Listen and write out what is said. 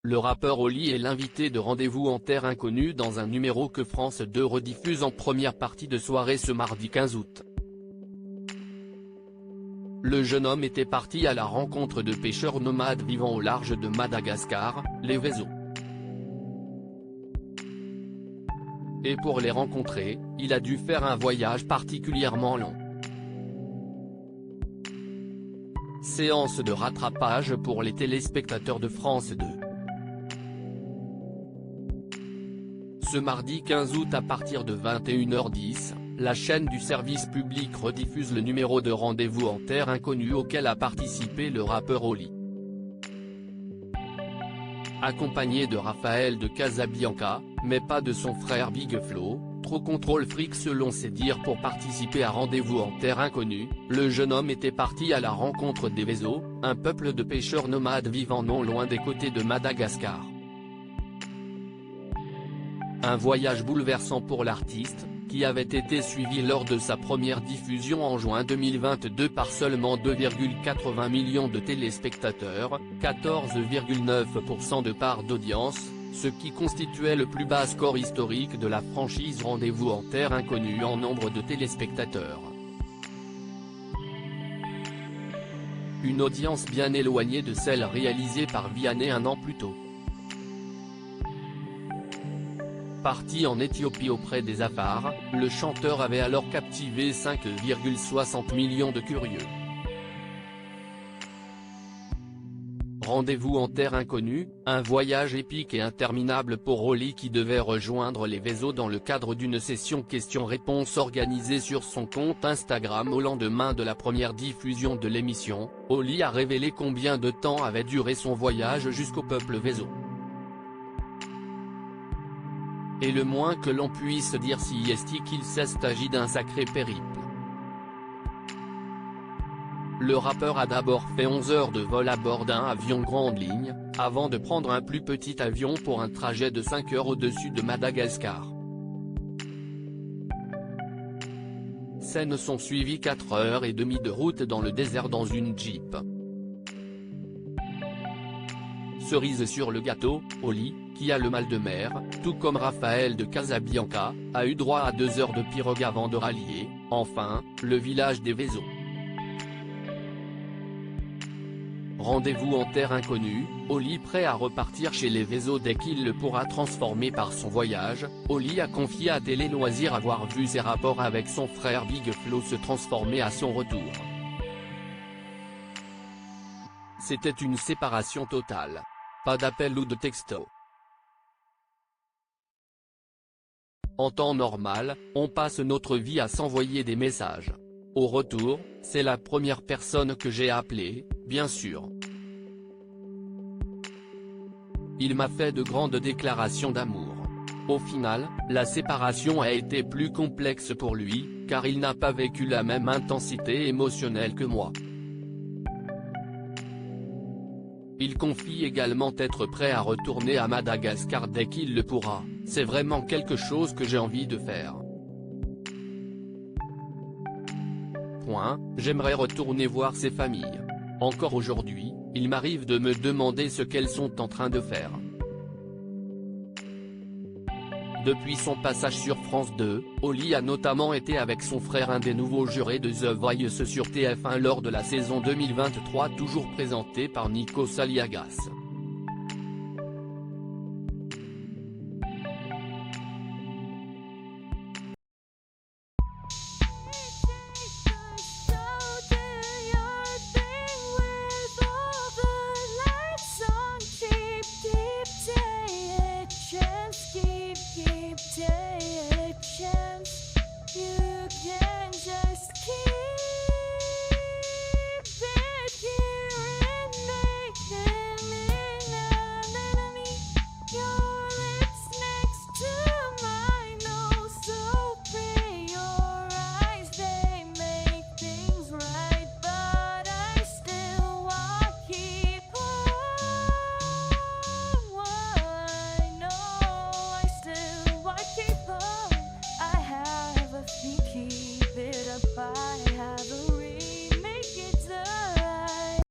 Le rappeur Oli est l'invité de Rendez-vous en terre inconnue dans un numéro que France 2 rediffuse en première partie de soirée ce mardi 15 août. Le jeune homme était parti à la rencontre de pêcheurs nomades vivant au large de Madagascar, les Vezos. Et pour les rencontrer, il a dû faire un voyage particulièrement long. Séance de rattrapage pour les téléspectateurs de France 2. Ce mardi 15 août à partir de 21h10, la chaîne du service public rediffuse le numéro de Rendez-vous en terre inconnue auquel a participé le rappeur Oli. Accompagné de Raphaël de Casabianca, mais pas de son frère Big Flo, trop contrôle fric selon ses dires pour participer à Rendez-vous en terre inconnue, le jeune homme était parti à la rencontre des Vezos, un peuple de pêcheurs nomades vivant non loin des côtés de Madagascar. Un voyage bouleversant pour l'artiste, qui avait été suivi lors de sa première diffusion en juin 2022 par seulement 2,80 millions de téléspectateurs, 14,9% de part d'audience, ce qui constituait le plus bas score historique de la franchise Rendez-vous en terre inconnue en nombre de téléspectateurs. Une audience bien éloignée de celle réalisée par Vianney un an plus tôt. Parti en Éthiopie auprès des Afars, le chanteur avait alors captivé 5,60 millions de curieux. Rendez-vous en terre inconnue, un voyage épique et interminable pour Oli qui devait rejoindre les Vezos dans le cadre d'une session questions-réponses organisée sur son compte Instagram au lendemain de la première diffusion de l'émission. Oli a révélé combien de temps avait duré son voyage jusqu'au peuple Vezo. Et le moins que l'on puisse dire si est qu'il s'agit d'un sacré périple. Le rappeur a d'abord fait 11 heures de vol à bord d'un avion grande ligne, avant de prendre un plus petit avion pour un trajet de 5 heures au-dessus de Madagascar. Scènes sont suivies 4h30 de route dans le désert dans une Jeep. Cerise sur le gâteau, Oli, qui a le mal de mer, tout comme Raphaël de Casabianca, a eu droit à 2 heures de pirogue avant de rallier, enfin, le village des Vezos. Rendez-vous en terre inconnue, Oli prêt à repartir chez les Vezos dès qu'il le pourra transformer par son voyage. Oli a confié à Télé Loisirs avoir vu ses rapports avec son frère Big Flo se transformer à son retour. C'était une séparation totale. Pas d'appel ou de texto. En temps normal, on passe notre vie à s'envoyer des messages. Au retour, c'est la première personne que j'ai appelée, bien sûr. Il m'a fait de grandes déclarations d'amour. Au final, la séparation a été plus complexe pour lui, car il n'a pas vécu la même intensité émotionnelle que moi. Il confie également être prêt à retourner à Madagascar dès qu'il le pourra, c'est vraiment quelque chose que j'ai envie de faire. J'aimerais retourner voir ces familles. Encore aujourd'hui, il m'arrive de me demander ce qu'elles sont en train de faire. Depuis son passage sur France 2, Oli a notamment été avec son frère un des nouveaux jurés de The Voice sur TF1 lors de la saison 2023 toujours présentée par Nico Saliagas. Take a chance, you can